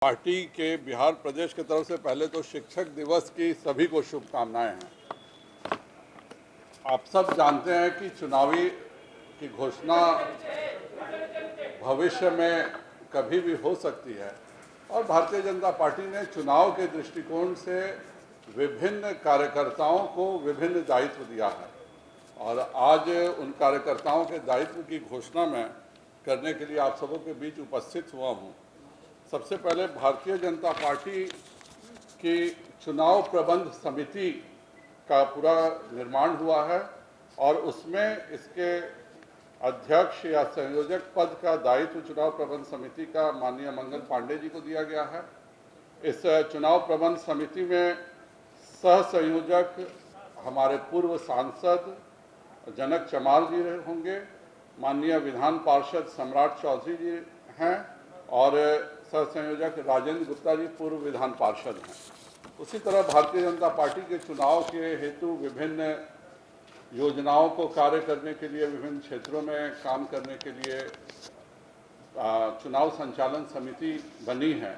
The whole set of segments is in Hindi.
पार्टी के बिहार प्रदेश की तरफ से पहले तो शिक्षक दिवस की सभी को शुभकामनाएं हैं। आप सब जानते हैं कि चुनावी की घोषणा भविष्य में कभी भी हो सकती है और भारतीय जनता पार्टी ने चुनाव के दृष्टिकोण से विभिन्न कार्यकर्ताओं को विभिन्न दायित्व दिया है और आज उन कार्यकर्ताओं के दायित्व की घोषणा मैं करने के लिए आप सबों के बीच उपस्थित हुआ हूं। सबसे पहले भारतीय जनता पार्टी की चुनाव प्रबंध समिति का पूरा निर्माण हुआ है और उसमें इसके अध्यक्ष या संयोजक पद का दायित्व चुनाव प्रबंध समिति का माननीय मंगल पांडे जी को दिया गया है। इस चुनाव प्रबंध समिति में सह संयोजक हमारे पूर्व सांसद जनक चमार जी होंगे, माननीय विधान पार्षद सम्राट चौधरी जी हैं और सह संयोजक राजेंद्र गुप्ता जी पूर्व विधान पार्षद हैं। उसी तरह भारतीय जनता पार्टी के चुनाव के हेतु विभिन्न योजनाओं को कार्य करने के लिए विभिन्न क्षेत्रों में काम करने के लिए चुनाव संचालन समिति बनी है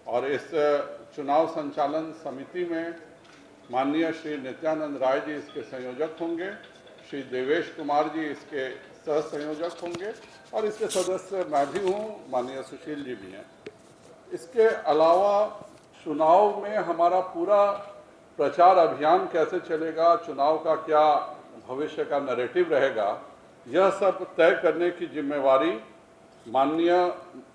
और इस चुनाव संचालन समिति में माननीय श्री नित्यानंद राय जी इसके संयोजक होंगे, श्री देवेश कुमार जी इसके सह संयोजक होंगे और इसके सदस्य मैं भी हूँ, माननीय सुशील जी भी हैं। इसके अलावा चुनाव में हमारा पूरा प्रचार अभियान कैसे चलेगा, चुनाव का क्या भविष्य का नैरेटिव रहेगा, यह सब तय करने की जिम्मेवारी माननीय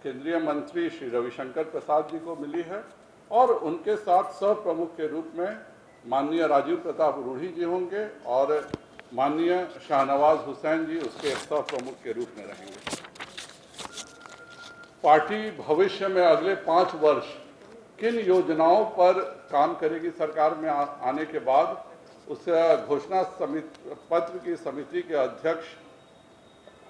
केंद्रीय मंत्री श्री रविशंकर प्रसाद जी को मिली है और उनके साथ सह प्रमुख के रूप में माननीय राजीव प्रताप रूढ़ी जी होंगे और माननीय शाहनवाज हुसैन जी उसके सह प्रमुख के रूप में रहेंगे। पार्टी भविष्य में अगले 5 वर्ष किन योजनाओं पर काम करेगी सरकार में आने के बाद, उस घोषणा पत्र की समिति के अध्यक्ष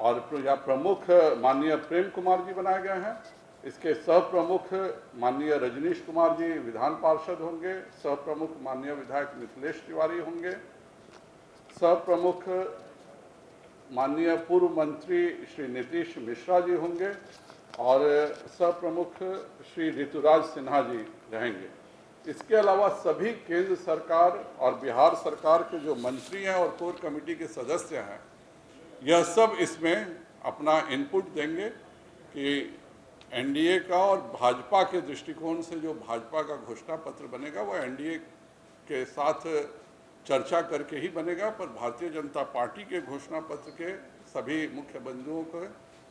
और प्रमुख माननीय प्रेम कुमार जी बनाए गए हैं। इसके सह प्रमुख माननीय रजनीश कुमार जी विधान पार्षद होंगे, सह प्रमुख माननीय विधायक मिथिलेश तिवारी होंगे, सह प्रमुख माननीय पूर्व मंत्री श्री नीतीश मिश्रा जी होंगे और सह प्रमुख श्री ऋतुराज सिन्हा जी रहेंगे। इसके अलावा सभी केंद्र सरकार और बिहार सरकार के जो मंत्री हैं और कोर कमेटी के सदस्य हैं, यह सब इसमें अपना इनपुट देंगे कि एनडीए का और भाजपा के दृष्टिकोण से जो भाजपा का घोषणा पत्र बनेगा वह एनडीए के साथ चर्चा करके ही बनेगा, पर भारतीय जनता पार्टी के घोषणा पत्र के सभी मुख्य बिंदुओं के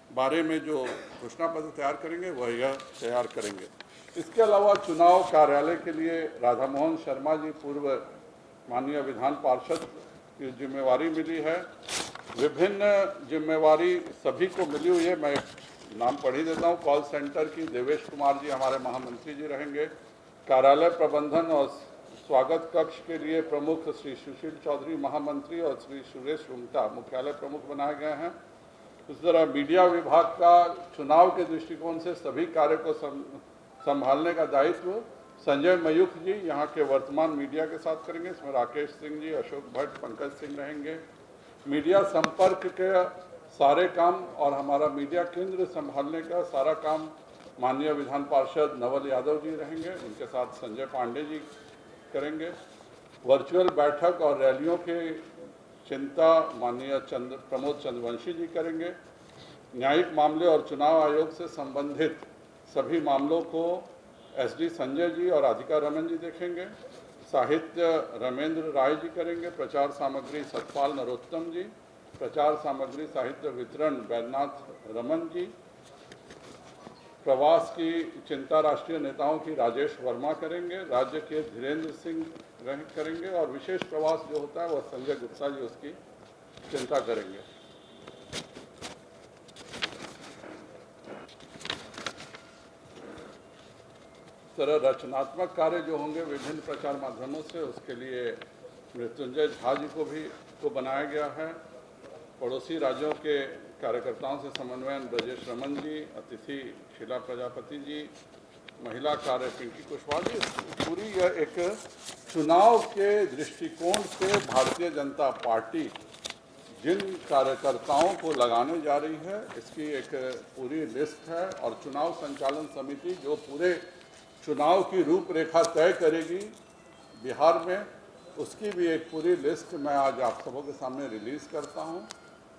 बारे में जो घोषणा पत्र तैयार करेंगे वह यह तैयार करेंगे। इसके अलावा चुनाव कार्यालय के लिए राधा मोहन शर्मा जी पूर्व माननीय विधान पार्षद की जिम्मेवारी मिली है। विभिन्न जिम्मेवारी सभी को मिली हुई है, मैं नाम पढ़ ही देता हूँ। कॉल सेंटर की देवेश कुमार जी हमारे महामंत्री जी रहेंगे। कार्यालय प्रबंधन और स्वागत कक्ष के लिए प्रमुख श्री सुशील चौधरी महामंत्री और श्री सुरेश रुंगटा मुख्यालय प्रमुख बनाए गए हैं। उस तरह मीडिया विभाग का चुनाव के दृष्टिकोण से सभी कार्य को संभालने का दायित्व संजय मयूख जी यहाँ के वर्तमान मीडिया के साथ करेंगे। इसमें राकेश सिंह जी, अशोक भट्ट, पंकज सिंह रहेंगे। मीडिया संपर्क के सारे काम और हमारा मीडिया केंद्र संभालने का सारा काम माननीय विधान पार्षद नवल यादव जी रहेंगे, उनके साथ संजय पांडे जी करेंगे। वर्चुअल बैठक और रैलियों के चिंता माननीय प्रमोद चंद्रवंशी जी करेंगे। न्यायिक मामले और चुनाव आयोग से संबंधित सभी मामलों को एसडी संजय जी और राधिका रमन जी देखेंगे। साहित्य रमेंद्र राय जी करेंगे। प्रचार सामग्री सतपाल नरोत्तम जी, प्रचार सामग्री साहित्य वितरण बैद्यनाथ रमन जी, प्रवास की चिंता राष्ट्रीय नेताओं की राजेश वर्मा करेंगे। राज्य के धीरेन्द्र सिंह करेंगे और विशेष प्रवास जो होता है वह संजय गुप्ता जी उसकी चिंता करेंगे। तरह रचनात्मक कार्य जो होंगे विभिन्न प्रचार माध्यमों से, उसके लिए मृत्युंजय झा जी को बनाया गया है। पड़ोसी राज्यों के कार्यकर्ताओं से समन्वयन ब्रजेश रमन जी, अतिथि शीला प्रजापति जी, महिला कार्य पिंकी कुशवाहा जी। पूरी यह एक चुनाव के दृष्टिकोण से भारतीय जनता पार्टी जिन कार्यकर्ताओं को लगाने जा रही है इसकी एक पूरी लिस्ट है और चुनाव संचालन समिति जो पूरे चुनाव की रूपरेखा तय करेगी बिहार में, उसकी भी एक पूरी लिस्ट मैं आज आप सबों के सामने रिलीज़ करता हूं।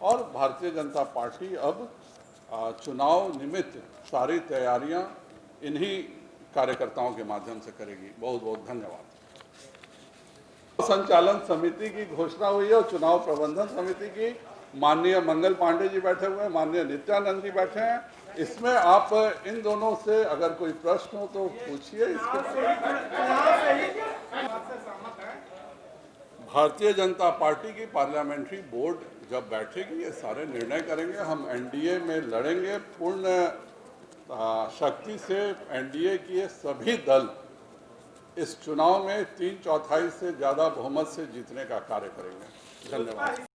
और भारतीय जनता पार्टी अब चुनाव निमित्त सारी तैयारियां इन्हीं कार्यकर्ताओं के माध्यम से करेगी। बहुत बहुत धन्यवाद। संचालन समिति की घोषणा हुई है और चुनाव प्रबंधन समिति की माननीय मंगल पांडे जी बैठे हुए हैं, माननीय नित्यानंद जी बैठे हैं। इसमें आप इन दोनों से अगर कोई प्रश्न हो तो पूछिए। भारतीय जनता पार्टी की पार्लियामेंट्री बोर्ड जब बैठेगी ये सारे निर्णय करेंगे। हम एनडीए में लड़ेंगे, पूर्ण शक्ति से एनडीए के सभी दल इस चुनाव में 3/4 से ज़्यादा बहुमत से जीतने का कार्य करेंगे। धन्यवाद।